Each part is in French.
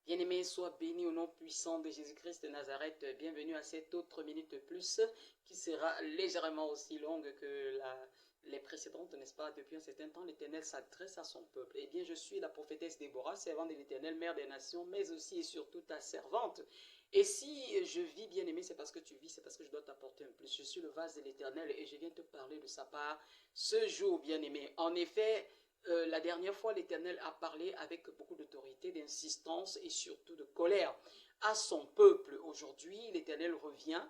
Bien-aimé, sois béni au nom puissant de Jésus-Christ de Nazareth. Bienvenue à cette autre minute plus qui sera légèrement aussi longue que les précédentes, n'est-ce pas? Depuis un certain temps, l'Éternel s'adresse à son peuple. Eh bien, je suis la prophétesse Déborah, servante de l'Éternel, mère des nations, mais aussi et surtout ta servante. Et si je vis, bien-aimé, c'est parce que tu vis, c'est parce que je dois t'apporter un plus. Je suis le vase de l'Éternel et je viens te parler de sa part ce jour, bien-aimé. En effet, la dernière fois, l'Éternel a parlé avec beaucoup d'autorité, d'insistance et surtout de colère à son peuple. Aujourd'hui, l'Éternel revient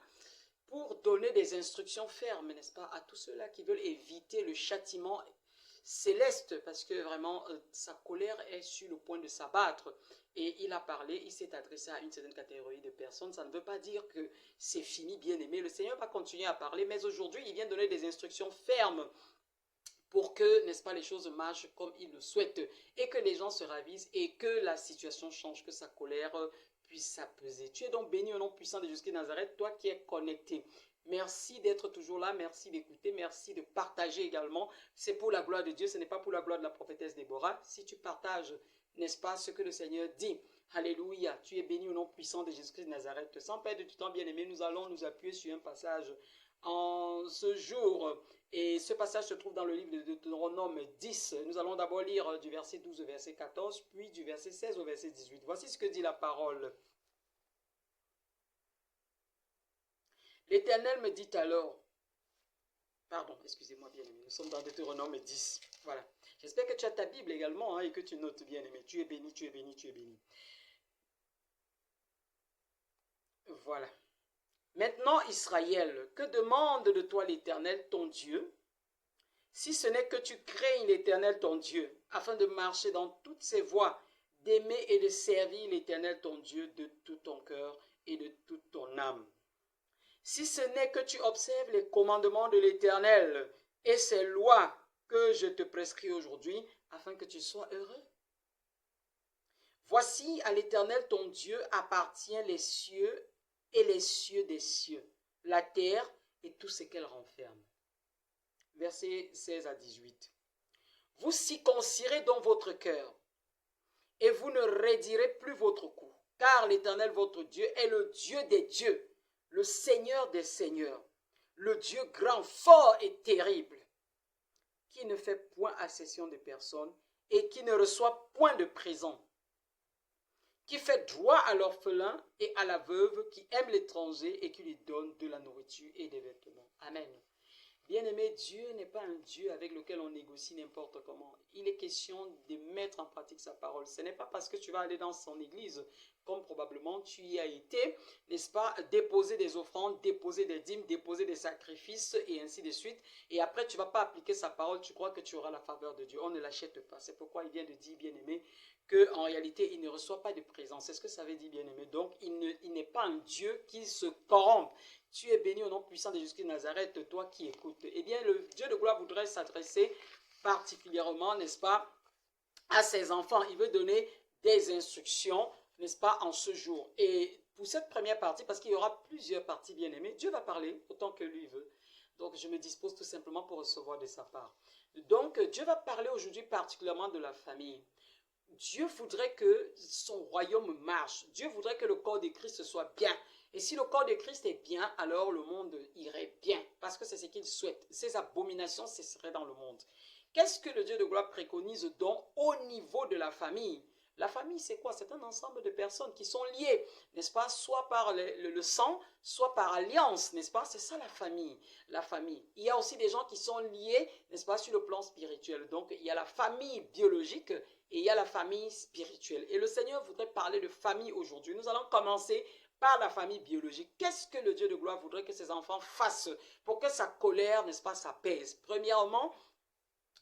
pour donner des instructions fermes, n'est-ce pas, à tous ceux-là qui veulent éviter le châtiment céleste, parce que vraiment, sa colère est sur le point de s'abattre. Et il a parlé, il s'est adressé à une certaine catégorie de personnes. Ça ne veut pas dire que c'est fini, bien-aimé. Le Seigneur va continuer à parler, mais aujourd'hui, il vient donner des instructions fermes pour que, n'est-ce pas, les choses marchent comme il le souhaite et que les gens se ravisent et que la situation change, que sa colère puisse s'apaiser. Tu es donc béni au nom puissant de Jésus-Christ de Nazareth, toi qui es connecté. Merci d'être toujours là, merci d'écouter, merci de partager également. C'est pour la gloire de Dieu, ce n'est pas pour la gloire de la prophétesse Déborah. Si tu partages, n'est-ce pas, ce que le Seigneur dit, alléluia, tu es béni au nom puissant de Jésus-Christ de Nazareth. Sans perdre du temps, bien-aimé, nous allons nous appuyer sur un passage en ce jour. Et ce passage se trouve dans le livre de Deutéronome 10. Nous allons d'abord lire du verset 12 au verset 14, puis du verset 16 au verset 18. Voici ce que dit la parole. L'Éternel me dit alors, pardon, excusez-moi bien-aimé, nous sommes dans Deutéronome 10. Voilà. J'espère que tu as ta Bible également et que tu notes bien-aimé. Tu es béni, tu es béni, tu es béni. Voilà. Maintenant, Israël, que demande de toi l'Éternel, ton Dieu, si ce n'est que tu craignes l'Éternel, ton Dieu, afin de marcher dans toutes ses voies, d'aimer et de servir l'Éternel, ton Dieu, de tout ton cœur et de toute ton âme. Si ce n'est que tu observes les commandements de l'Éternel et ses lois que je te prescris aujourd'hui, afin que tu sois heureux. Voici, à l'Éternel, ton Dieu, appartient les cieux et les cieux des cieux, la terre et tout ce qu'elle renferme. Versets 16 à 18. Vous circoncirez donc votre cœur, et vous ne raidirez plus votre cou, car l'Éternel votre Dieu est le Dieu des dieux, le Seigneur des seigneurs, le Dieu grand, fort et terrible, qui ne fait point accession de personne et qui ne reçoit point de présent, qui fait droit à l'orphelin et à la veuve, qui aime l'étranger et qui lui donne de la nourriture et des vêtements. Amen. Bien-aimé, Dieu n'est pas un Dieu avec lequel on négocie n'importe comment. Il est question de mettre en pratique sa parole. Ce n'est pas parce que tu vas aller dans son église, comme probablement tu y as été, n'est-ce pas, déposer des offrandes, déposer des dîmes, déposer des sacrifices et ainsi de suite. Et après, tu ne vas pas appliquer sa parole, tu crois que tu auras la faveur de Dieu. On ne l'achète pas. C'est pourquoi il vient de dire, bien-aimé, qu'en réalité, il ne reçoit pas de présence. C'est ce que ça veut dire, bien-aimé. Donc, il n'est pas un Dieu qui se corrompt. Tu es béni au nom puissant de Jésus-Christ de Nazareth, toi qui écoutes. Eh bien, le Dieu de gloire voudrait s'adresser particulièrement, n'est-ce pas, à ses enfants. Il veut donner des instructions, n'est-ce pas, en ce jour. Et pour cette première partie, parce qu'il y aura plusieurs parties bien-aimées, Dieu va parler autant que lui veut. Donc, je me dispose tout simplement pour recevoir de sa part. Donc, Dieu va parler aujourd'hui particulièrement de la famille. Dieu voudrait que son royaume marche. Dieu voudrait que le corps de Christ soit bien. Et si le corps de Christ est bien, alors le monde irait bien. Parce que c'est ce qu'il souhaite. Ces abominations cesseraient dans le monde. Qu'est-ce que le Dieu de gloire préconise donc au niveau de la famille? La famille, c'est quoi? C'est un ensemble de personnes qui sont liées, n'est-ce pas? Soit par le sang, soit par alliance, n'est-ce pas? C'est ça la famille. La famille. Il y a aussi des gens qui sont liés, n'est-ce pas, sur le plan spirituel. Donc, il y a la famille biologique et il y a la famille spirituelle. Et le Seigneur voudrait parler de famille aujourd'hui. Nous allons commencer par la famille biologique. Qu'est-ce que le Dieu de gloire voudrait que ses enfants fassent pour que sa colère, n'est-ce pas, s'apaise? Premièrement,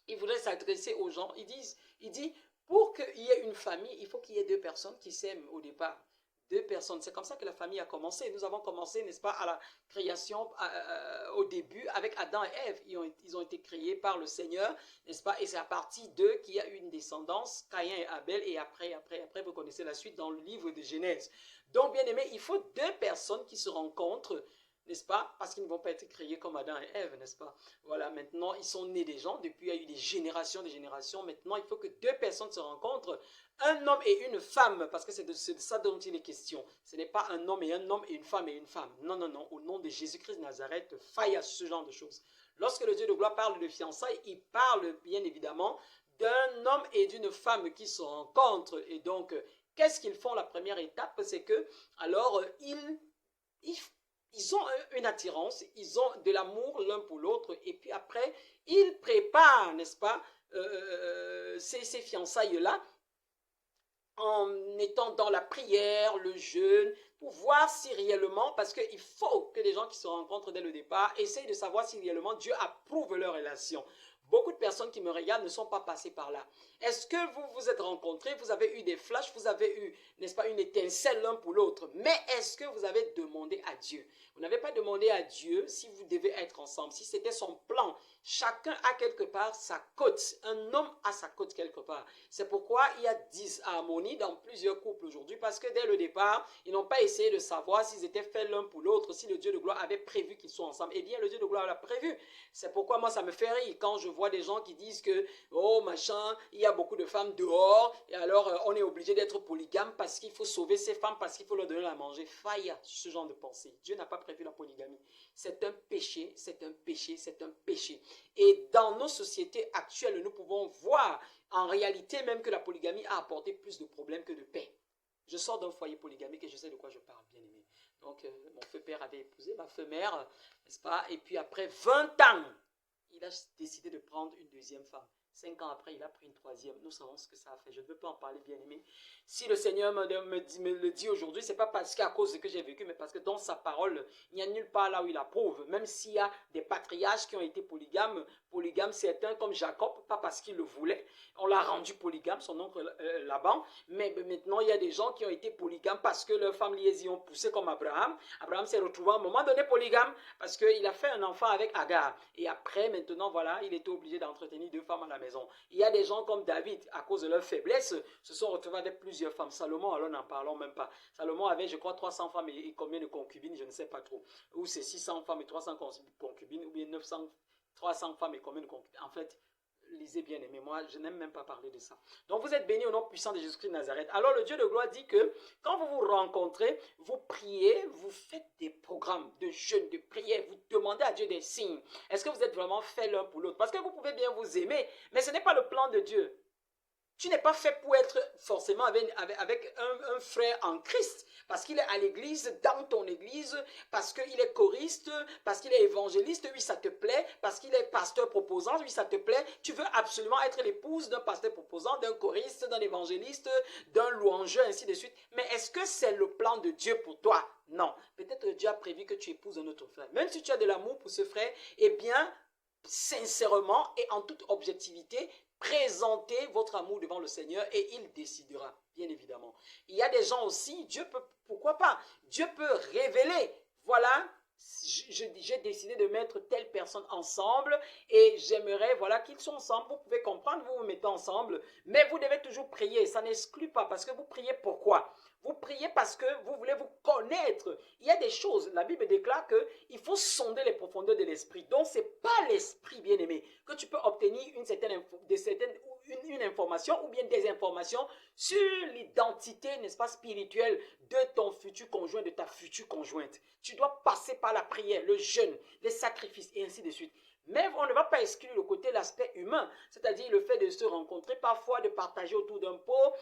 il voudrait s'adresser aux gens. Il dit, pour qu'il y ait une famille, il faut qu'il y ait deux personnes qui s'aiment au départ. Deux personnes. C'est comme ça que la famille a commencé. Nous avons commencé, n'est-ce pas, à la création au début avec Adam et Ève. Ils ont été créés par le Seigneur, n'est-ce pas? Et c'est à partir d'eux qu'il y a eu une descendance, Caïn et Abel. Et après, vous connaissez la suite dans le livre de Genèse. Donc, bien aimé, il faut deux personnes qui se rencontrent, n'est-ce pas? Parce qu'ils ne vont pas être créés comme Adam et Ève, n'est-ce pas? Voilà, maintenant, ils sont nés des gens, depuis il y a eu des générations, maintenant, il faut que deux personnes se rencontrent, un homme et une femme, parce que c'est de ça dont il est question. Ce n'est pas un homme et une femme et une femme. Non, non, non, au nom de Jésus-Christ de Nazareth, faille à ce genre de choses. Lorsque le Dieu de gloire parle de fiançailles, il parle bien évidemment d'un homme et d'une femme qui se rencontrent. Et donc, qu'est-ce qu'ils font? La première étape, c'est que, alors, ils ont une attirance, ils ont de l'amour l'un pour l'autre, et puis après, ils préparent, n'est-ce pas, ces fiançailles-là, en étant dans la prière, le jeûne, pour voir si réellement, parce qu'il faut que les gens qui se rencontrent dès le départ essayent de savoir si réellement Dieu approuve leur relation. Beaucoup de personnes qui me regardent ne sont pas passées par là. Est-ce que vous vous êtes rencontrés, vous avez eu des flashs, vous avez eu, n'est-ce pas, une étincelle l'un pour l'autre, mais est-ce que vous avez demandé à Dieu? Vous n'avez pas demandé à Dieu si vous devez être ensemble, si c'était son plan. Chacun a quelque part sa côte. Un homme a sa côte quelque part. C'est pourquoi il y a disharmonie dans plusieurs couples aujourd'hui, parce que dès le départ, ils n'ont pas essayé de savoir s'ils étaient faits l'un pour l'autre, si le Dieu de gloire avait prévu qu'ils soient ensemble. Eh bien, le Dieu de gloire l'a prévu. C'est pourquoi moi, ça me fait rire quand je vois des gens qui disent que, oh machin, il y a beaucoup de femmes dehors, et alors on est obligé d'être polygame parce qu'il faut sauver ces femmes, parce qu'il faut leur donner à manger. Faille ce genre de pensée. Dieu n'a pas prévu la polygamie. C'est un péché, c'est un péché, c'est un péché. Et dans nos sociétés actuelles, nous pouvons voir en réalité même que la polygamie a apporté plus de problèmes que de paix. Je sors d'un foyer polygamique et je sais de quoi je parle, bien aimé. Donc, mon feu père avait épousé ma feu mère, n'est-ce pas? Et puis après 20 ans, il a décidé de prendre une deuxième femme. 5 ans après, il a pris une troisième. Nous savons ce que ça a fait. Je ne veux pas en parler, bien aimé. Si le Seigneur me le dit aujourd'hui, ce n'est pas parce qu'à cause de ce que j'ai vécu, mais parce que dans sa parole, il n'y a nulle part là où il approuve. Même s'il y a des patriarches qui ont été polygames certains comme Jacob, pas parce qu'il le voulait. On l'a rendu polygame, son oncle Laban. Mais maintenant, il y a des gens qui ont été polygames parce que leurs femmes y ont poussé comme Abraham. Abraham s'est retrouvé à un moment donné polygame parce qu'il a fait un enfant avec Agar. Et après, maintenant, voilà, il était obligé d'entretenir 2 femmes à la maison. Il y a des gens comme David, à cause de leur faiblesse, se sont retrouvés avec plusieurs femmes. Salomon, alors n'en parlons même pas. Salomon avait, je crois, 300 femmes et combien de concubines, je ne sais pas trop. Ou c'est 600 femmes et 300 concubines, ou bien 300 femmes et combien de concubines. En fait, lisez bien aimé, moi je n'aime même pas parler de ça. Donc vous êtes bénis au nom puissant de Jésus-Christ de Nazareth. Alors le Dieu de gloire dit que quand vous vous rencontrez, vous priez, vous faites des programmes de jeûne, de prière, vous demandez à Dieu des signes. Est-ce que vous êtes vraiment fait l'un pour l'autre? Parce que vous pouvez bien vous aimer, mais ce n'est pas le plan de Dieu. Tu n'es pas fait pour être forcément avec un frère en Christ, parce qu'il est à l'église, dans ton église, parce qu'il est choriste, parce qu'il est évangéliste, oui ça te plaît, parce qu'il est pasteur proposant, oui ça te plaît. Tu veux absolument être l'épouse d'un pasteur proposant, d'un choriste, d'un évangéliste, d'un louangeur, ainsi de suite. Mais est-ce que c'est le plan de Dieu pour toi? Non. Peut-être que Dieu a prévu que tu épouses un autre frère. Même si tu as de l'amour pour ce frère, eh bien, sincèrement et en toute objectivité, présentez votre amour devant le Seigneur et il décidera, bien évidemment. Il y a des gens aussi, Dieu peut, pourquoi pas, Dieu peut révéler, voilà, j'ai décidé de mettre telle personne ensemble et j'aimerais, voilà, qu'ils soient ensemble. Vous pouvez comprendre, vous vous mettez ensemble, mais vous devez toujours prier, ça n'exclut pas, parce que vous priez pourquoi? Vous priez parce que vous voulez vous connaître. Il y a des choses, la Bible déclare qu'il faut sonder les profondeurs de l'esprit. Donc, ce n'est pas l'esprit, bien-aimé, que tu peux obtenir une information ou bien des informations sur l'identité, n'est-ce pas, spirituelle de ton futur conjoint, de ta future conjointe. Tu dois passer par la prière, le jeûne, les sacrifices et ainsi de suite. Mais on ne va pas exclure le côté, l'aspect humain, c'est-à-dire le fait de se rencontrer, parfois de partager autour d'un pot,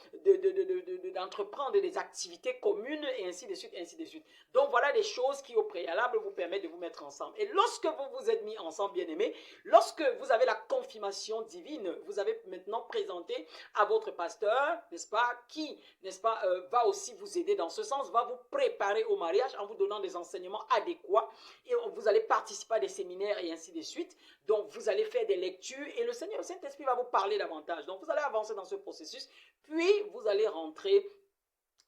d'entreprendre des activités communes et ainsi de suite, ainsi de suite. Donc voilà des choses qui au préalable vous permettent de vous mettre ensemble. Et lorsque vous vous êtes mis ensemble, bien-aimés, lorsque vous avez la confirmation divine, vous avez maintenant présenté à votre pasteur, n'est-ce pas, qui, n'est-ce pas, va aussi vous aider dans ce sens, va vous préparer au mariage en vous donnant des enseignements adéquats et vous allez participer à des séminaires et ainsi de suite. Donc, vous allez faire des lectures et le Seigneur, le Saint-Esprit va vous parler davantage. Donc, vous allez avancer dans ce processus, puis vous allez rentrer,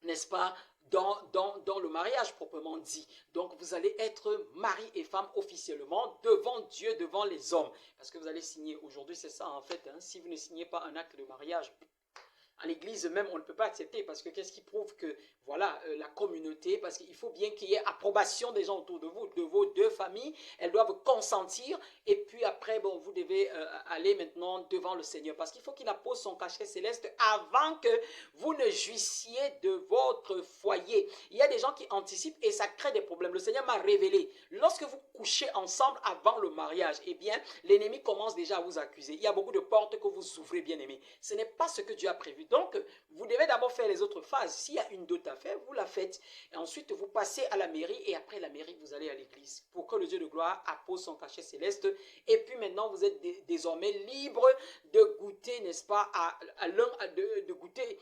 n'est-ce pas, dans le mariage proprement dit. Donc, vous allez être mari et femme officiellement devant Dieu, devant les hommes. Parce que vous allez signer aujourd'hui, c'est ça en fait. Hein, si vous ne signez pas un acte de mariage, À l'église même, on ne peut pas accepter parce que qu'est-ce qui prouve que, voilà, la communauté, parce qu'il faut bien qu'il y ait approbation des gens autour de vous, de vos deux familles, elles doivent consentir et puis après, bon, vous devez aller maintenant devant le Seigneur parce qu'il faut qu'il appose son cachet céleste avant que vous ne jouissiez de votre foyer. Il y a des gens qui anticipent et ça crée des problèmes. Le Seigneur m'a révélé, lorsque vous couchez ensemble avant le mariage, eh bien, l'ennemi commence déjà à vous accuser. Il y a beaucoup de portes que vous ouvrez, bien aimé. Ce n'est pas ce que Dieu a prévu. Donc, vous devez d'abord faire les autres phases. S'il y a une dot à faire, vous la faites. Et ensuite, vous passez à la mairie et après la mairie, vous allez à l'église pour que le Dieu de gloire appose son cachet céleste. Et puis maintenant, vous êtes désormais libre de goûter, n'est-ce pas, de goûter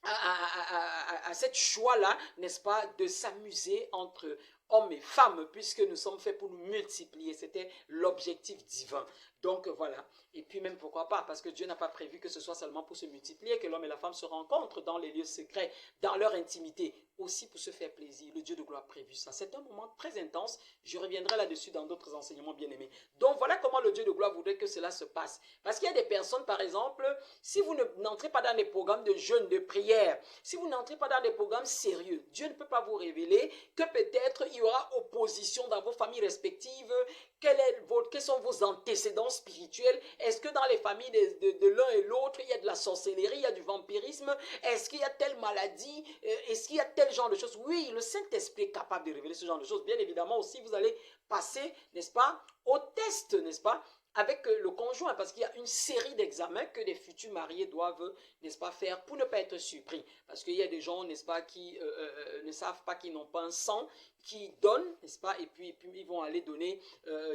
à cette joie-là, n'est-ce pas, de s'amuser entre hommes et femmes, puisque nous sommes faits pour nous multiplier. C'était l'objectif divin. Donc voilà. Et puis même pourquoi pas, parce que Dieu n'a pas prévu que ce soit seulement pour se multiplier, que l'homme et la femme se rencontrent dans les lieux secrets, dans leur intimité, aussi pour se faire plaisir. Le Dieu de gloire a prévu ça. C'est un moment très intense. Je reviendrai là-dessus dans d'autres enseignements bien aimés. Donc voilà comment le Dieu de gloire voudrait que cela se passe. Parce qu'il y a des personnes, par exemple, si vous n'entrez pas dans des programmes de jeûne, de prière, si vous n'entrez pas dans des programmes sérieux, Dieu ne peut pas vous révéler que peut-être il y aura opposition dans vos familles respectives. Quels sont vos antécédents spirituels? Est-ce que dans les familles de l'un et l'autre, il y a de la sorcellerie, il y a du vampirisme? Est-ce qu'il y a telle maladie? Est-ce qu'il y a tel genre de choses? Oui, le Saint-Esprit est capable de révéler ce genre de choses. Bien évidemment aussi, vous allez passer, n'est-ce pas, au test, n'est-ce pas, avec le conjoint, parce qu'il y a une série d'examens que les futurs mariés doivent, n'est-ce pas, faire pour ne pas être surpris. Parce qu'il y a des gens, n'est-ce pas, qui ne savent pas qu'ils n'ont pas un sang, qui donnent, n'est-ce pas, et puis ils vont aller donner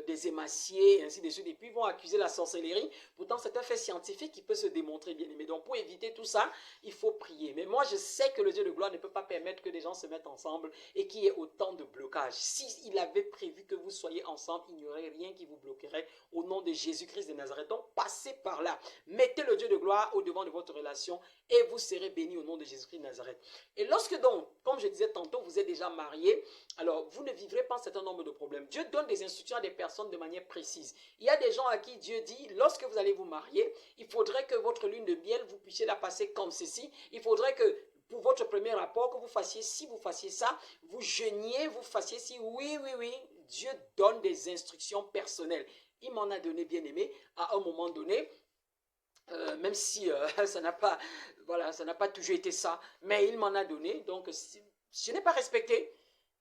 des hémaciés, et ainsi de suite, et puis ils vont accuser la sorcellerie. Pourtant, c'est un fait scientifique qui peut se démontrer, bien aimé. Donc, pour éviter tout ça, il faut prier. Mais moi, je sais que le Dieu de gloire ne peut pas permettre que des gens se mettent ensemble et qu'il y ait autant de blocages. S'il avait prévu que vous soyez ensemble, il n'y aurait rien qui vous bloquerait au nom de Jésus-Christ de Nazareth. Donc, passez par là. Mettez le Dieu de gloire au devant de votre relation et vous serez bénis au nom de Jésus-Christ de Nazareth. Et lorsque donc, comme je disais tantôt, vous êtes déjà marié, alors vous ne vivrez pas un certain nombre de problèmes. Dieu donne des instructions à des personnes de manière précise. Il y a des gens à qui Dieu dit, lorsque vous allez vous marier, il faudrait que votre lune de miel, vous puissiez la passer comme ceci. Il faudrait que pour votre premier rapport, que vous fassiez ci, vous fassiez ça, vous jeûniez, vous fassiez ci. Oui, oui, oui. Dieu donne des instructions personnelles. Il m'en a donné, bien aimé, à un moment donné, même si ça n'a pas, voilà, ça n'a pas toujours été ça, mais il m'en a donné, donc je n'ai pas respecté.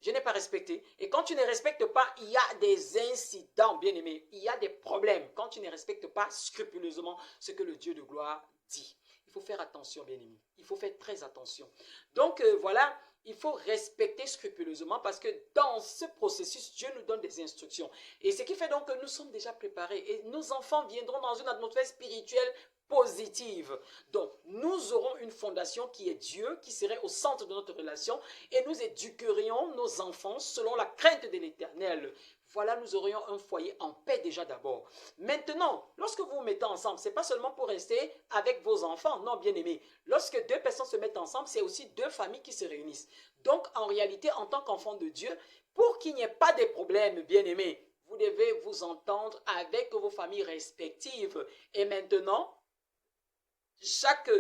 Je n'ai pas respecté. Et quand tu ne respectes pas, il y a des incidents, bien aimé. Il y a des problèmes quand tu ne respectes pas scrupuleusement ce que le Dieu de gloire dit. Il faut faire attention, bien aimé. Il faut faire très attention. Donc, voilà, il faut respecter scrupuleusement parce que dans ce processus, Dieu nous donne des instructions. Et ce qui fait donc que nous sommes déjà préparés. Et nos enfants viendront dans une atmosphère spirituelle positive. Donc, nous aurons une fondation qui est Dieu, qui serait au centre de notre relation, et nous éduquerions nos enfants selon la crainte de l'Éternel. Voilà, nous aurions un foyer en paix déjà d'abord. Maintenant, lorsque vous vous mettez ensemble, ce n'est pas seulement pour rester avec vos enfants, non, bien aimés. Lorsque deux personnes se mettent ensemble, c'est aussi deux familles qui se réunissent. Donc, en réalité, en tant qu'enfant de Dieu, pour qu'il n'y ait pas de problème, bien aimés, vous devez vous entendre avec vos familles respectives. Et maintenant, chaque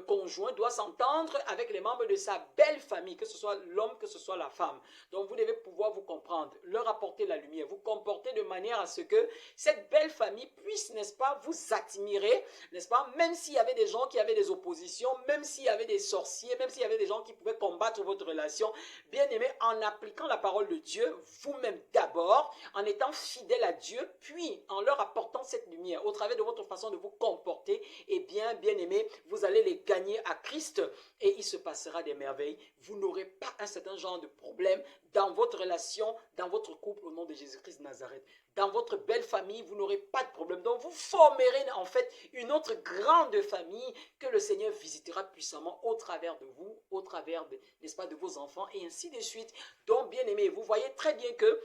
conjoint doit s'entendre avec les membres de sa belle famille, que ce soit l'homme, que ce soit la femme. Donc vous devez pouvoir vous comprendre, leur apporter la lumière, vous comporter de manière à ce que cette belle famille puisse, n'est-ce pas, vous admirer, n'est-ce pas, même s'il y avait des gens qui avaient des oppositions, même s'il y avait des sorciers, même s'il y avait des gens qui pouvaient combattre votre relation, bien aimé, en appliquant la parole de Dieu, vous-même d'abord, en étant fidèle à Dieu, puis en leur apportant cette lumière, au travers de votre façon de vous comporter, et bien aimé, vous allez les gagner à Christ et il se passera des merveilles. Vous n'aurez pas un certain genre de problème dans votre relation, dans votre couple au nom de Jésus-Christ de Nazareth. Dans votre belle famille, vous n'aurez pas de problème. Donc vous formerez en fait une autre grande famille que le Seigneur visitera puissamment au travers de vous, au travers, n'est-ce pas, de vos enfants et ainsi de suite. Donc bien aimé, vous voyez très bien que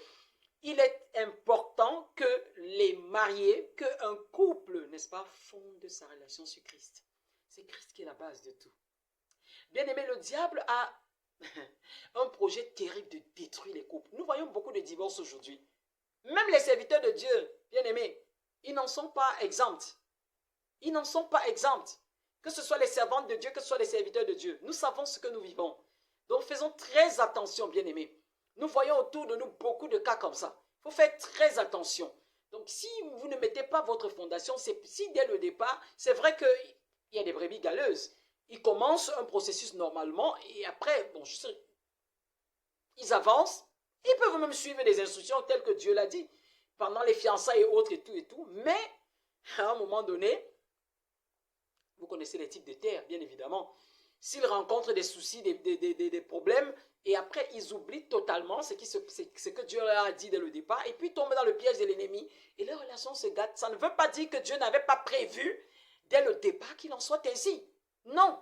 il est important que les mariés, qu'un couple, n'est-ce pas, fonde sa relation sur Christ. C'est Christ qui est la base de tout. Bien aimé, le diable a un projet terrible de détruire les couples. Nous voyons beaucoup de divorces aujourd'hui. Même les serviteurs de Dieu, bien aimés, ils n'en sont pas exempts. Ils n'en sont pas exempts. Que ce soit les servantes de Dieu, que ce soit les serviteurs de Dieu. Nous savons ce que nous vivons. Donc faisons très attention, bien-aimés. Nous voyons autour de nous beaucoup de cas comme ça. Il faut faire très attention. Donc si vous ne mettez pas votre fondation, si dès le départ, c'est vrai qu'il y a des brebis galeuses. Ils commencent un processus normalement et après, bon, je sais, ils avancent. Ils peuvent même suivre des instructions telles que Dieu l'a dit pendant les fiançailles et autres et tout. Mais à un moment donné, vous connaissez les types de terre, bien évidemment. S'ils rencontrent des soucis, des problèmes, et après ils oublient totalement ce que Dieu leur a dit dès le départ, et puis tombent dans le piège de l'ennemi, et leur relation se gâte. Ça ne veut pas dire que Dieu n'avait pas prévu dès le départ qu'il en soit ainsi. Non,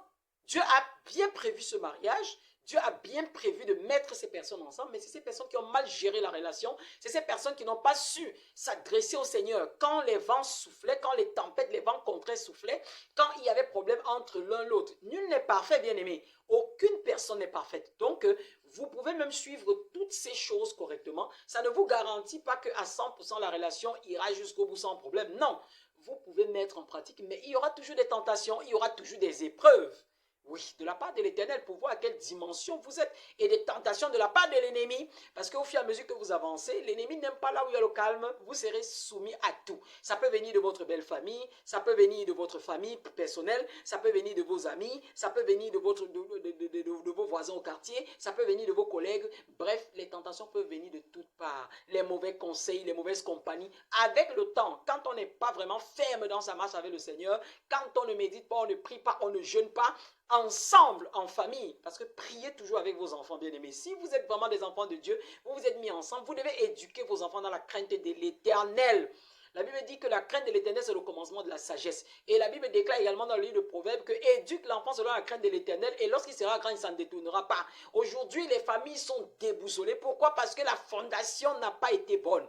Dieu a bien prévu ce mariage, Dieu a bien prévu de mettre ces personnes ensemble, mais c'est ces personnes qui ont mal géré la relation, c'est ces personnes qui n'ont pas su s'adresser au Seigneur. Quand les vents soufflaient, quand les tempêtes, les vents contraires soufflaient, quand il y avait problème entre l'un et l'autre. Nul n'est parfait, bien-aimé. Aucune personne n'est parfaite. Donc, vous pouvez même suivre toutes ces choses correctement. Ça ne vous garantit pas qu'à 100% la relation ira jusqu'au bout sans problème. Non, vous pouvez mettre en pratique, mais il y aura toujours des tentations, il y aura toujours des épreuves. Oui, de la part de l'Éternel pour voir à quelle dimension vous êtes. Et des tentations de la part de l'ennemi. Parce qu'au fur et à mesure que vous avancez, l'ennemi n'aime pas là où il y a le calme. Vous serez soumis à tout. Ça peut venir de votre belle famille. Ça peut venir de votre famille personnelle. Ça peut venir de vos amis. Ça peut venir de vos voisins au quartier. Ça peut venir de vos collègues. Bref, les tentations peuvent venir de toutes parts. Les mauvais conseils, les mauvaises compagnies. Avec le temps, quand on n'est pas vraiment ferme dans sa marche avec le Seigneur, quand on ne médite pas, on ne prie pas, on ne jeûne pas, ensemble, en famille, parce que priez toujours avec vos enfants bien-aimés. Si vous êtes vraiment des enfants de Dieu, vous vous êtes mis ensemble, vous devez éduquer vos enfants dans la crainte de l'Éternel. La Bible dit que la crainte de l'Éternel, c'est le commencement de la sagesse. Et la Bible déclare également dans le livre de Proverbes que éduque l'enfant selon la crainte de l'Éternel et lorsqu'il sera grand, il ne s'en détournera pas. Aujourd'hui, les familles sont déboussolées. Pourquoi? Parce que la fondation n'a pas été bonne.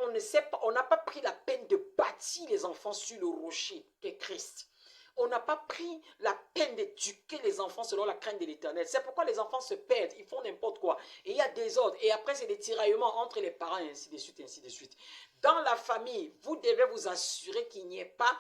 On ne sait pas, on n'a pas pris la peine de bâtir les enfants sur le rocher qu'est Christ. On n'a pas pris la peine d'éduquer les enfants selon la crainte de l'Éternel. C'est pourquoi les enfants se perdent, ils font n'importe quoi. Et il y a des ordres. Et après, c'est des tiraillements entre les parents, et ainsi de suite, ainsi de suite. Dans la famille, vous devez vous assurer qu'il n'y ait pas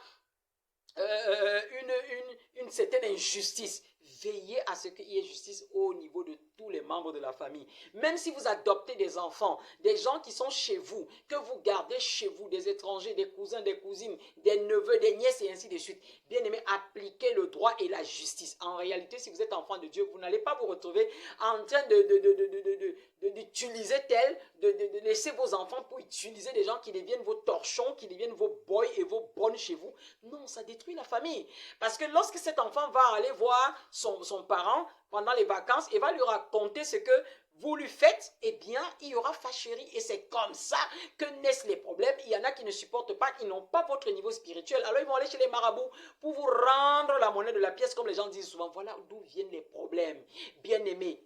une certaine injustice. Veillez à ce qu'il y ait justice au niveau de tous les membres de la famille. Même si vous adoptez des enfants, des gens qui sont chez vous, que vous gardez chez vous, des étrangers, des cousins, des cousines, des neveux, des nièces et ainsi de suite. Bien aimé, appliquez le droit et la justice. En réalité, si vous êtes enfant de Dieu, vous n'allez pas vous retrouver en train d'utiliser de laisser vos enfants pour utiliser des gens qui deviennent vos torchons, qui deviennent vos boys et vos bonnes chez vous. Non, ça détruit la famille. Parce que lorsque cet enfant va aller voir son parent pendant les vacances et va lui raconter ce que vous lui faites, eh bien, il y aura fâcherie. Et c'est comme ça que naissent les problèmes. Il y en a qui ne supportent pas, qui n'ont pas votre niveau spirituel. Alors, ils vont aller chez les marabouts pour vous rendre la monnaie de la pièce, comme les gens disent souvent. Voilà d'où viennent les problèmes. Bien-aimés,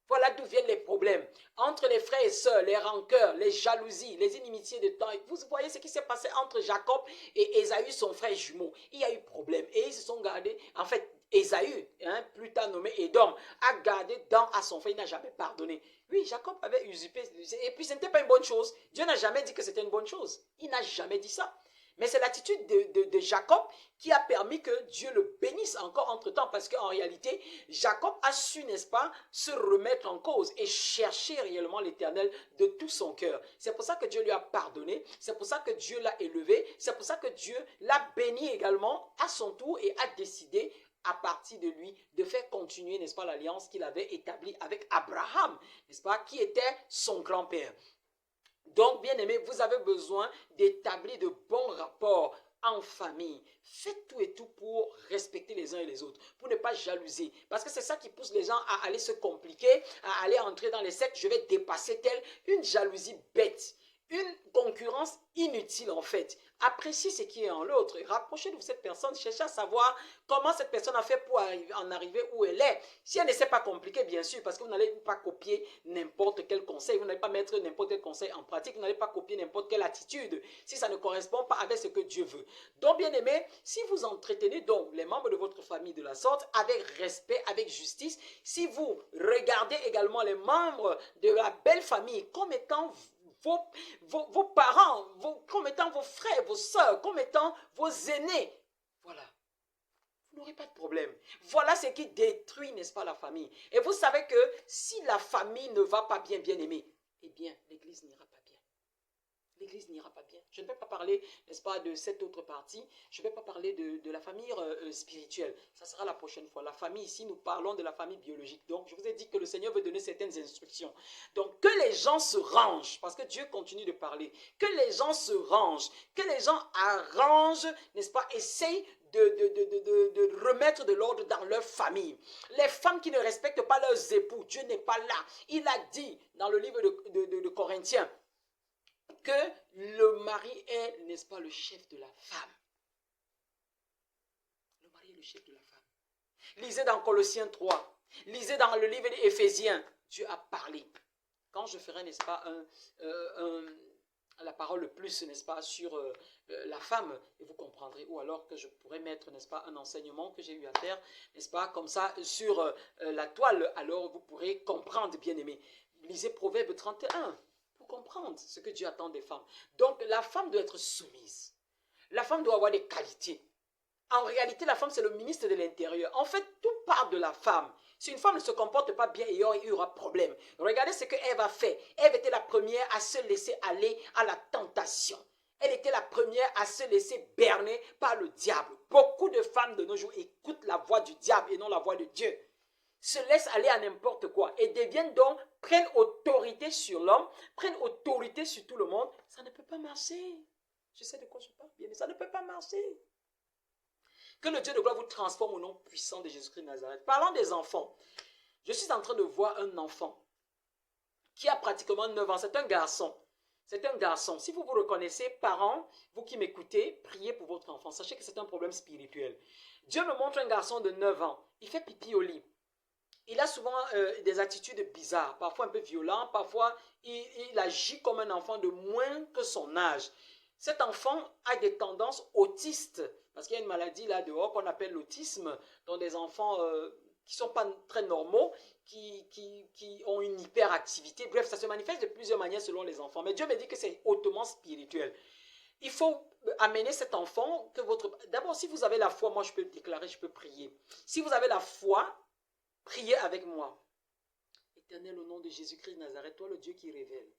voilà d'où viennent les problèmes. Entre les frères et sœurs, les rancœurs, les jalousies, les inimitiés de temps. Vous voyez ce qui s'est passé entre Jacob et Ésaü, son frère jumeau. Il y a eu problème. Et ils se sont gardés, en fait, Ésaü, plus tard nommé Édom, a gardé dent à son frère, il n'a jamais pardonné. Oui, Jacob avait usurpé, et puis ce n'était pas une bonne chose. Dieu n'a jamais dit que c'était une bonne chose. Il n'a jamais dit ça. Mais c'est l'attitude de Jacob qui a permis que Dieu le bénisse encore entre-temps. Parce qu'en réalité, Jacob a su, n'est-ce pas, se remettre en cause et chercher réellement l'Éternel de tout son cœur. C'est pour ça que Dieu lui a pardonné. C'est pour ça que Dieu l'a élevé. C'est pour ça que Dieu l'a béni également à son tour et a décidé à partir de lui, de faire continuer, n'est-ce pas, l'alliance qu'il avait établie avec Abraham, n'est-ce pas, qui était son grand-père. Donc, bien aimé, vous avez besoin d'établir de bons rapports en famille. Faites tout et tout pour respecter les uns et les autres, pour ne pas jalouser. Parce que c'est ça qui pousse les gens à aller se compliquer, à aller entrer dans les sectes. Je vais dépasser tel, une jalousie bête. Une concurrence inutile en fait. Appréciez ce qui est en l'autre. Rapprochez-vous de cette personne. Cherchez à savoir comment cette personne a fait pour en arriver où elle est. Si elle ne s'est pas compliquée, bien sûr, parce que vous n'allez pas copier n'importe quel conseil. Vous n'allez pas mettre n'importe quel conseil en pratique. Vous n'allez pas copier n'importe quelle attitude si ça ne correspond pas avec ce que Dieu veut. Donc, bien aimé, si vous entretenez donc les membres de votre famille de la sorte, avec respect, avec justice, si vous regardez également les membres de la belle famille comme étant vos parents, comme étant vos frères, vos soeurs, comme étant vos aînés. Voilà. vous n'aurez pas de problème. Voilà ce qui détruit, n'est-ce pas, la famille. Et vous savez que si la famille ne va pas bien, bien aimée, eh bien, l'église n'ira pas bien. L'église n'ira pas bien. Je ne vais pas parler, n'est-ce pas, de cette autre partie. Je ne vais pas parler de la famille spirituelle. Ça sera la prochaine fois. La famille, ici, nous parlons de la famille biologique. Donc, je vous ai dit que le Seigneur veut donner certaines instructions. Donc, que les gens se rangent, parce que Dieu continue de parler. Que les gens se rangent, que les gens arrangent, n'est-ce pas, essayent de remettre de l'ordre dans leur famille. Les femmes qui ne respectent pas leurs époux, Dieu n'est pas là. Il a dit dans le livre de Corinthiens, que le mari est, n'est-ce pas, le chef de la femme. Le mari est le chef de la femme. Lisez dans Colossiens 3. Lisez dans le livre d'Éphésiens. Dieu a parlé. Quand je ferai, n'est-ce pas, la parole le plus, n'est-ce pas, sur la femme, et vous comprendrez. Ou alors que je pourrais mettre, n'est-ce pas, un enseignement que j'ai eu à faire, n'est-ce pas, comme ça, sur la toile. Alors vous pourrez comprendre, bien aimé. Lisez Proverbe 31. Comprendre ce que Dieu attend des femmes. Donc, la femme doit être soumise. La femme doit avoir des qualités. En réalité, la femme, c'est le ministre de l'Intérieur. En fait, tout part de la femme. Si une femme ne se comporte pas bien, il y aura problème. Regardez ce que Ève a fait. Ève était la première à se laisser aller à la tentation. Elle était la première à se laisser berner par le diable. Beaucoup de femmes de nos jours écoutent la voix du diable et non la voix de Dieu. Se laissent aller à n'importe quoi et deviennent donc, prennent autorité sur l'homme, prennent autorité sur tout le monde. Ça ne peut pas marcher. Je sais de quoi je parle bien, mais ça ne peut pas marcher. Que le Dieu de gloire vous transforme au nom puissant de Jésus-Christ de Nazareth. Parlant des enfants, je suis en train de voir un enfant qui a pratiquement 9 ans. C'est un garçon. C'est un garçon. Si vous vous reconnaissez, parents, vous qui m'écoutez, priez pour votre enfant. Sachez que c'est un problème spirituel. Dieu me montre un garçon de 9 ans. Il fait pipi au lit. Il a souvent des attitudes bizarres, parfois un peu violentes, parfois il agit comme un enfant de moins que son âge. Cet enfant a des tendances autistes, parce qu'il y a une maladie là dehors qu'on appelle l'autisme, dont des enfants qui ne sont pas très normaux, qui ont une hyperactivité. Bref, ça se manifeste de plusieurs manières selon les enfants. Mais Dieu me dit que c'est hautement spirituel. Il faut amener cet enfant que votre... D'abord, si vous avez la foi, moi je peux déclarer, je peux prier. Si vous avez la foi, priez avec moi. Éternel, au nom de Jésus-Christ de Nazareth, toi le Dieu qui révèle.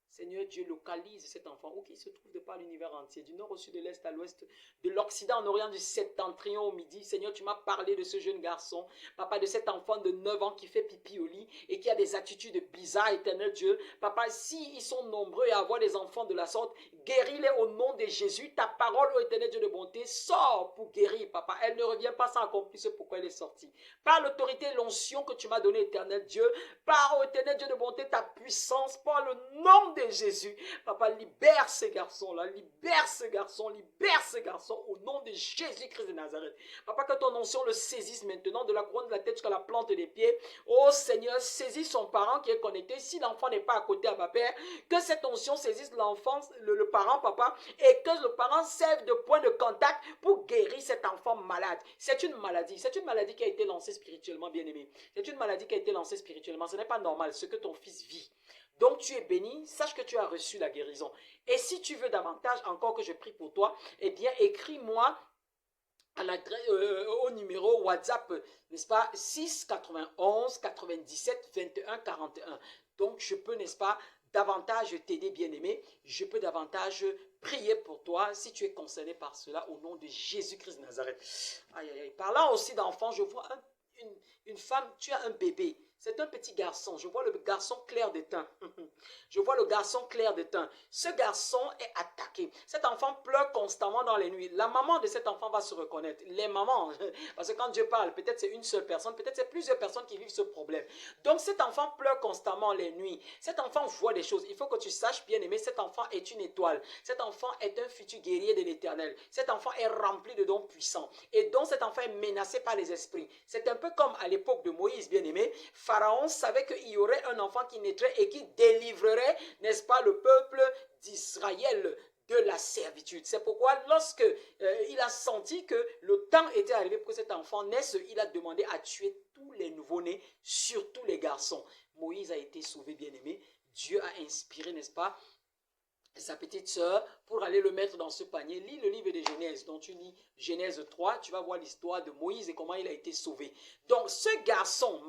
Seigneur Dieu, localise cet enfant où qu'il se trouve de par l'univers entier, du nord au sud, de l'est à l'ouest, de l'occident en orient, du septentrion au midi. Seigneur, tu m'as parlé de ce jeune garçon, papa, de cet enfant de 9 ans qui fait pipi au lit et qui a des attitudes bizarres, éternel Dieu. Papa, si ils sont nombreux à avoir des enfants de la sorte, guéris-les au nom de Jésus. Ta parole, ô éternel Dieu de bonté, sort pour guérir, papa. Elle ne revient pas sans accomplir ce pourquoi elle est sortie. Par l'autorité et l'onction que tu m'as donnée, éternel Dieu, par, ô éternel Dieu de bonté, ta puissance, par le nom de Jésus. Papa, libère ces garçons-là, libère ce garçon au nom de Jésus-Christ de Nazareth. Papa, que ton onction le saisisse maintenant de la couronne de la tête jusqu'à la plante des pieds. Oh Seigneur, saisis son parent qui est connecté. Si l'enfant n'est pas à côté à papa, que cette onction saisisse l'enfant, le parent, papa, et que le parent serve de point de contact pour guérir cet enfant malade. C'est une maladie qui a été lancée spirituellement, bien aimé. C'est une maladie qui a été lancée spirituellement. Ce n'est pas normal ce que ton fils vit. Donc tu es béni, sache que tu as reçu la guérison. Et si tu veux davantage, encore que je prie pour toi, eh bien écris-moi au numéro WhatsApp, n'est-ce pas, 6 91 97 21 41. Donc je peux, n'est-ce pas, davantage t'aider, bien-aimé. Je peux davantage prier pour toi si tu es concerné par cela au nom de Jésus-Christ de Nazareth. Aïe, aïe, aïe. Parlant aussi d'enfants, je vois une femme, tu as un bébé. C'est un petit garçon. Je vois le garçon clair de teint. Je vois le garçon clair de teint. Ce garçon est attaqué. Cet enfant pleure constamment dans les nuits. La maman de cet enfant va se reconnaître. Les mamans, parce que quand Dieu parle, peut-être c'est une seule personne, peut-être c'est plusieurs personnes qui vivent ce problème. Donc cet enfant pleure constamment les nuits. Cet enfant voit des choses. Il faut que tu saches, bien aimé, cet enfant est une étoile. Cet enfant est un futur guerrier de l'Éternel. Cet enfant est rempli de dons puissants. Et donc cet enfant est menacé par les esprits. C'est un peu comme à l'époque de Moïse, bien aimé. Pharaon savait qu'il y aurait un enfant qui naîtrait et qui délivrerait, n'est-ce pas, le peuple d'Israël de la servitude. C'est pourquoi lorsque il a senti que le temps était arrivé pour que cet enfant naisse, il a demandé à tuer tous les nouveau-nés, surtout les garçons. Moïse a été sauvé, bien-aimé. Dieu a inspiré, n'est-ce pas, sa petite sœur pour aller le mettre dans ce panier. Lis le livre de Genèse. Donc tu lis Genèse 3, tu vas voir l'histoire de Moïse et comment il a été sauvé. Donc ce garçon,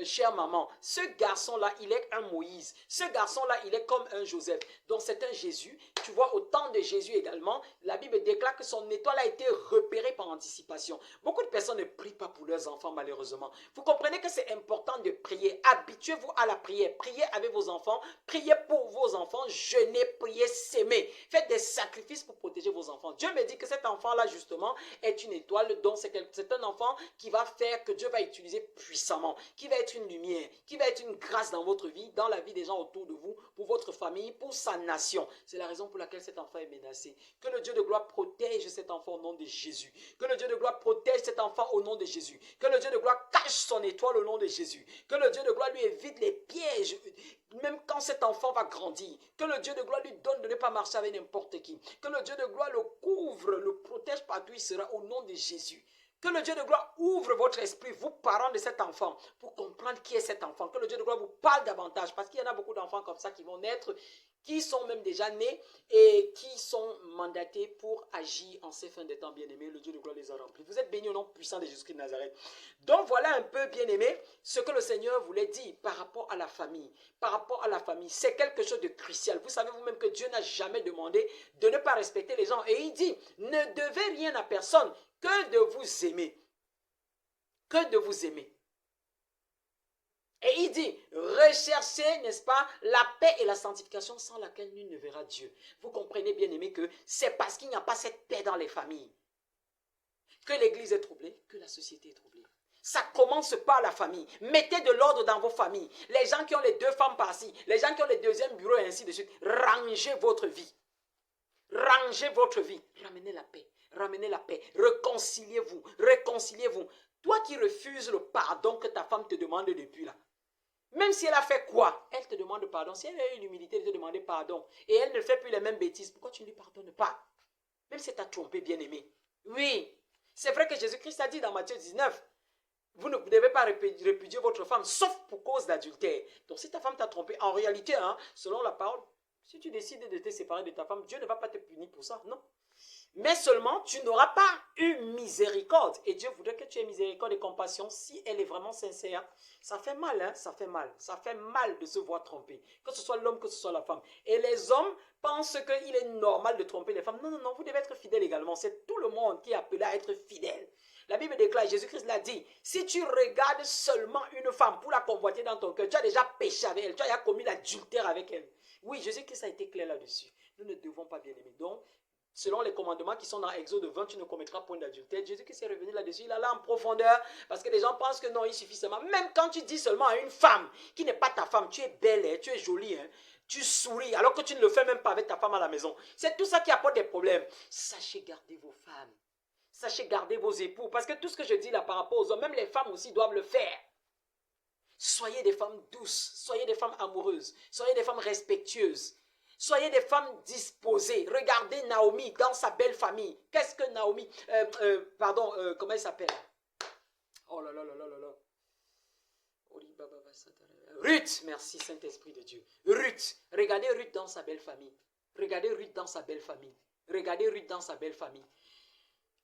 chère maman, ce garçon-là, il est un Moïse. Ce garçon-là, il est comme un Joseph. Donc c'est un Jésus. Tu vois, au temps de Jésus également, la Bible déclare que son étoile a été repérée par anticipation. Beaucoup de personnes ne prient pas pour leurs enfants, malheureusement. Vous comprenez que c'est important de prier. Habituez-vous à la prière. Priez avec vos enfants. Priez pour vos enfants. Jeûnez, priez, s'aimer. Faites des sacrifices pour protéger vos enfants. Dieu me dit que cet enfant-là, justement, est une étoile. Donc, c'est un enfant qui va faire que Dieu va utiliser puissamment, qui va être une lumière, qui va être une grâce dans votre vie, dans la vie des gens autour de vous, pour votre famille, pour sa nation. C'est la raison pour laquelle cet enfant est menacé. Que le Dieu de gloire protège cet enfant au nom de Jésus. Que le Dieu de gloire protège cet enfant au nom de Jésus. Que le Dieu de gloire cache son étoile au nom de Jésus. Que le Dieu de gloire lui évite les pièges, même quand cet enfant va grandir. Que le Dieu de gloire lui donne de ne pas marcher avec n'importe qui. Que le Dieu de gloire le couvre, le protège partout où il sera au nom de Jésus. Que le Dieu de gloire ouvre votre esprit, vous parents de cet enfant, pour comprendre qui est cet enfant. Que le Dieu de gloire vous parle davantage, parce qu'il y en a beaucoup d'enfants comme ça qui vont naître, qui sont même déjà nés et qui sont mandatés pour agir en ces fins de temps, bien-aimés. Le Dieu de gloire les a remplis. Vous êtes bénis au nom puissant de Jésus-Christ de Nazareth. Donc voilà un peu, bien-aimés, ce que le Seigneur voulait dire par rapport à la famille. Par rapport à la famille, c'est quelque chose de crucial. Vous savez vous-même que Dieu n'a jamais demandé de ne pas respecter les gens. Et il dit, ne devez rien à personne que de vous aimer. Que de vous aimer. Et il dit, recherchez, n'est-ce pas, la paix et la sanctification sans laquelle nul ne verra Dieu. Vous comprenez bien aimé que c'est parce qu'il n'y a pas cette paix dans les familles que l'église est troublée, que la société est troublée. Ça commence par la famille. Mettez de l'ordre dans vos familles. Les gens qui ont les 2 femmes par-ci, les gens qui ont les 2e bureaux et ainsi de suite, rangez votre vie. Rangez votre vie. Ramenez la paix. Ramenez la paix. Réconciliez-vous. Réconciliez-vous. Toi qui refuses le pardon que ta femme te demande depuis là. Même si elle a fait quoi, elle te demande pardon. Si elle a eu l'humilité de te demander pardon et elle ne fait plus les mêmes bêtises, pourquoi tu ne lui pardonnes pas? Même si elle t'a trompé, bien-aimé. Oui, c'est vrai que Jésus-Christ a dit dans Matthieu 19, vous ne devez pas répudier votre femme, sauf pour cause d'adultère. Donc si ta femme t'a trompé, en réalité, selon la parole, si tu décides de te séparer de ta femme, Dieu ne va pas te punir pour ça, non. Mais seulement, tu n'auras pas eu miséricorde. Et Dieu voudrait que tu aies miséricorde et compassion si elle est vraiment sincère. Ça fait mal, ça fait mal. Ça fait mal de se voir tromper. Que ce soit l'homme, que ce soit la femme. Et les hommes pensent qu'il est normal de tromper les femmes. Non, non, non, vous devez être fidèle également. C'est tout le monde qui est appelé à être fidèle. La Bible déclare, Jésus-Christ l'a dit, si tu regardes seulement une femme pour la convoiter dans ton cœur, tu as déjà péché avec elle, tu as déjà commis l'adultère avec elle. Oui, Jésus-Christ a été clair là-dessus. Nous ne devons pas, bien aimer. Donc, selon les commandements qui sont dans Exode 20, tu ne commettras point d'adultère. Jésus-Christ est revenu là-dessus, il allait en profondeur, parce que les gens pensent que non, il suffit seulement. Même quand tu dis seulement à une femme qui n'est pas ta femme, tu es belle, tu es jolie, tu souris, alors que tu ne le fais même pas avec ta femme à la maison. C'est tout ça qui apporte des problèmes. Sachez garder vos femmes. Sachez garder vos époux, parce que tout ce que je dis là par rapport aux hommes, même les femmes aussi doivent le faire. Soyez des femmes douces, soyez des femmes amoureuses, soyez des femmes respectueuses. Soyez des femmes disposées. Regardez Naomi dans sa belle famille. Qu'est-ce que Naomi... comment elle s'appelle? Oh là là là là là là. Ruth, merci Saint-Esprit de Dieu. Ruth, regardez Ruth dans sa belle famille. Regardez Ruth dans sa belle famille. Regardez Ruth dans sa belle famille.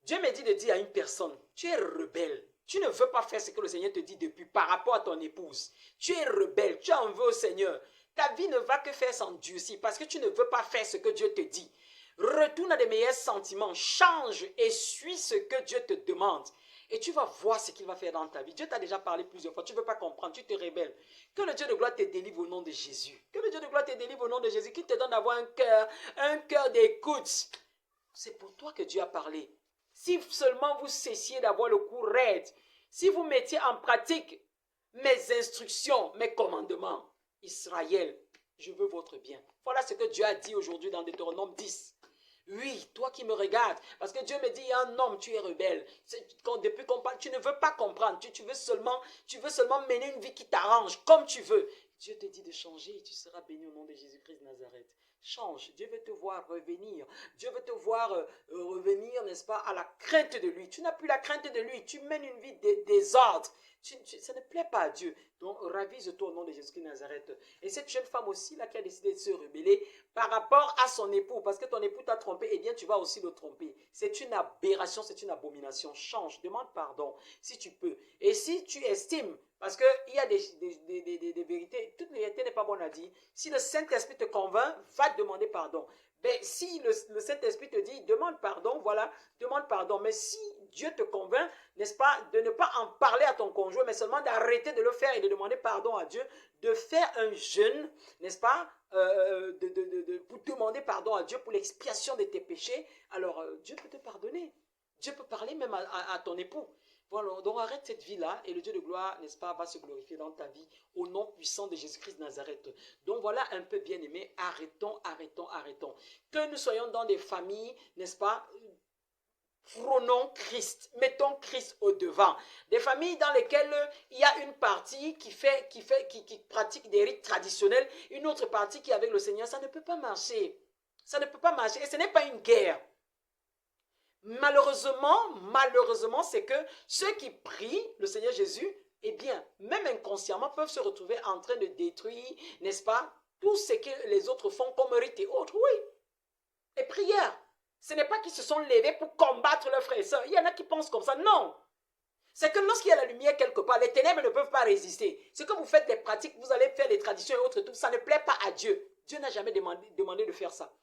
Dieu me dit de dire à une personne, tu es rebelle. Tu ne veux pas faire ce que le Seigneur te dit depuis par rapport à ton épouse. Tu es rebelle, tu en veux au Seigneur. Ta vie ne va que faire s'endurcir parce que tu ne veux pas faire ce que Dieu te dit. Retourne à des meilleurs sentiments, change et suis ce que Dieu te demande. Et tu vas voir ce qu'il va faire dans ta vie. Dieu t'a déjà parlé plusieurs fois, tu ne veux pas comprendre, tu te rebelles. Que le Dieu de gloire te délivre au nom de Jésus. Que le Dieu de gloire te délivre au nom de Jésus, qu'il te donne d'avoir un cœur d'écoute. C'est pour toi que Dieu a parlé. Si seulement vous cessiez d'avoir le cou raide, si vous mettiez en pratique mes instructions, mes commandements, Israël, je veux votre bien. Voilà ce que Dieu a dit aujourd'hui dans Deutéronome 10. Oui, toi qui me regardes, parce que Dieu me dit, il y a un homme, tu es rebelle. Depuis qu'on parle, tu ne veux pas comprendre, tu veux seulement mener une vie qui t'arrange, comme tu veux. Dieu te dit de changer et tu seras béni au nom de Jésus-Christ de Nazareth. change. Dieu veut te voir revenir. Dieu veut te voir revenir, n'est-ce pas, à la crainte de lui. Tu n'as plus la crainte de lui. Tu mènes une vie de désordre. Ça ne plaît pas à Dieu. Donc, ravise-toi au nom de Jésus-Christ de Nazareth. Et cette jeune femme aussi, là, qui a décidé de se rebeller par rapport à son époux, parce que ton époux t'a trompé, eh bien, tu vas aussi le tromper. C'est une aberration, c'est une abomination. Change, demande pardon, si tu peux. Et si tu estimes, parce qu'il y a des vérités, toute vérité n'est pas bonne à dire. Si le Saint-Esprit te convainc, va demander pardon. Ben, si le Saint-Esprit te dit, demande pardon, voilà, demande pardon. Mais si Dieu te convainc, n'est-ce pas, de ne pas en parler à ton conjoint, mais seulement d'arrêter de le faire et de demander pardon à Dieu, de faire un jeûne, n'est-ce pas, pour demander pardon à Dieu pour l'expiation de tes péchés, alors Dieu peut te pardonner. Dieu peut parler même à ton époux. Voilà, donc arrête cette vie-là et le Dieu de gloire, n'est-ce pas, va se glorifier dans ta vie au nom puissant de Jésus-Christ de Nazareth. Donc voilà un peu bien aimé, arrêtons. Que nous soyons dans des familles, n'est-ce pas, prônons Christ, mettons Christ au devant. Des familles dans lesquelles il y a une partie qui pratique des rites traditionnels, une autre partie qui est avec le Seigneur, ça ne peut pas marcher. Ça ne peut pas marcher et ce n'est pas une guerre. Malheureusement, c'est que ceux qui prient le Seigneur Jésus, eh bien, même inconsciemment, peuvent se retrouver en train de détruire, n'est-ce pas, tout ce que les autres font comme rite et autres, oui. Et prière, ce n'est pas qu'ils se sont levés pour combattre leurs frères et sœurs. Il y en a qui pensent comme ça, non. C'est que lorsqu'il y a la lumière quelque part, les ténèbres ne peuvent pas résister. C'est que vous faites des pratiques, vous allez faire des traditions et autres, tout ça ne plaît pas à Dieu. Dieu n'a jamais demandé de faire ça.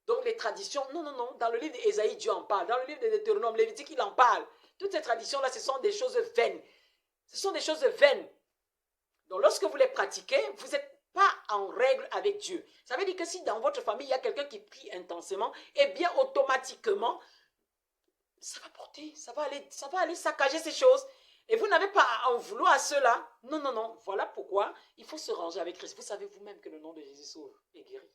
Donc les traditions, non, dans le livre d'Ésaïe, Dieu en parle. Dans le livre de Deutéronome, Lévitique, il en parle. Toutes ces traditions-là, ce sont des choses vaines. Ce sont des choses vaines. Donc lorsque vous les pratiquez, vous n'êtes pas en règle avec Dieu. Ça veut dire que si dans votre famille, il y a quelqu'un qui prie intensément, eh bien automatiquement, ça va porter, ça va aller saccager ces choses. Et vous n'avez pas à en vouloir à cela. Non. Voilà pourquoi il faut se ranger avec Christ. Vous savez vous-même que le nom de Jésus sauve et guérit.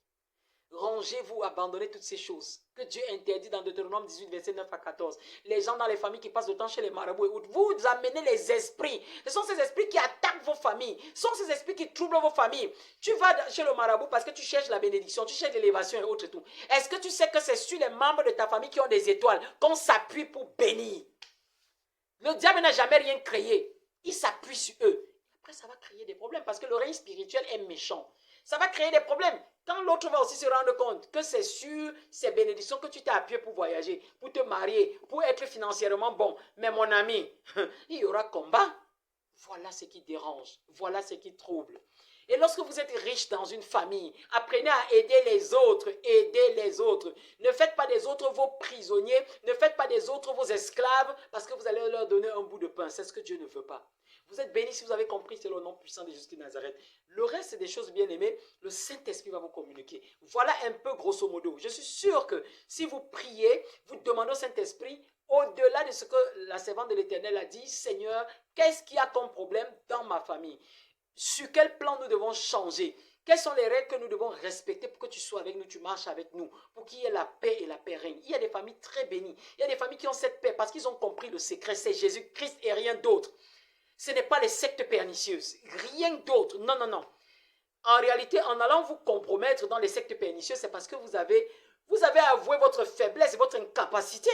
Rangez-vous, abandonnez toutes ces choses que Dieu interdit dans Deutéronome 18, verset 9 à 14. Les gens dans les familles qui passent le temps chez les marabouts, vous amenez les esprits. Ce sont ces esprits qui attaquent vos familles. Ce sont ces esprits qui troublent vos familles. Tu vas chez le marabout parce que tu cherches la bénédiction, tu cherches l'élévation et autres et tout. Est-ce que tu sais que c'est sur les membres de ta famille qui ont des étoiles qu'on s'appuie pour bénir? Le diable n'a jamais rien créé. Il s'appuie sur eux. Après, ça va créer des problèmes parce que le règne spirituel est méchant. Ça va créer des problèmes. Quand l'autre va aussi se rendre compte que c'est sur ces bénédictions que tu t'es appuyé pour voyager, pour te marier, pour être financièrement bon. Mais mon ami, il y aura combat. Voilà ce qui dérange. Voilà ce qui trouble. Et lorsque vous êtes riche dans une famille, apprenez à aider les autres. Aidez les autres. Ne faites pas des autres vos prisonniers. Ne faites pas des autres vos esclaves parce que vous allez leur donner un bout de pain. C'est ce que Dieu ne veut pas. Vous êtes bénis si vous avez compris, c'est le nom puissant de Jésus de Nazareth. Le reste, c'est des choses bien aimées. Le Saint-Esprit va vous communiquer. Voilà un peu grosso modo. Je suis sûr que si vous priez, vous demandez au Saint-Esprit, au-delà de ce que la servante de l'Éternel a dit, Seigneur, qu'est-ce qu'il y a comme problème dans ma famille? Sur quel plan nous devons changer? Quelles sont les règles que nous devons respecter pour que tu sois avec nous, tu marches avec nous, pour qu'il y ait la paix et la paix règne? Il y a des familles très bénies. Il y a des familles qui ont cette paix parce qu'ils ont compris le secret, c'est Jésus-Christ et rien d'autre. Ce n'est pas les sectes pernicieuses, rien d'autre, non. En réalité, en allant vous compromettre dans les sectes pernicieuses, c'est parce que vous avez avoué votre faiblesse et votre incapacité.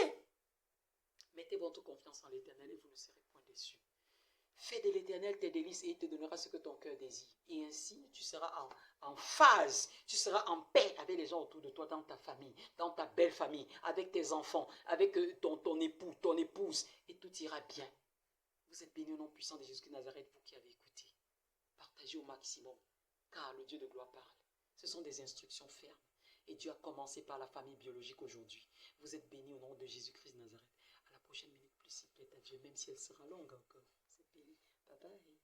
Mettez votre confiance en l'Éternel et vous ne serez point déçus. Fais de l'Éternel tes délices et il te donnera ce que ton cœur désire. Et ainsi, tu seras en phase, tu seras en paix avec les gens autour de toi, dans ta famille, dans ta belle famille, avec tes enfants, avec ton époux, ton épouse, et tout ira bien. Vous êtes bénis au nom puissant de Jésus de Nazareth, vous qui avez écouté. Partagez au maximum, car le Dieu de gloire parle. Ce sont des instructions fermes. Et Dieu a commencé par la famille biologique aujourd'hui. Vous êtes bénis au nom de Jésus-Christ de Nazareth. À la prochaine minute, plus s'il plaît à Dieu, même si elle sera longue encore. Vous êtes bénis. Bye bye.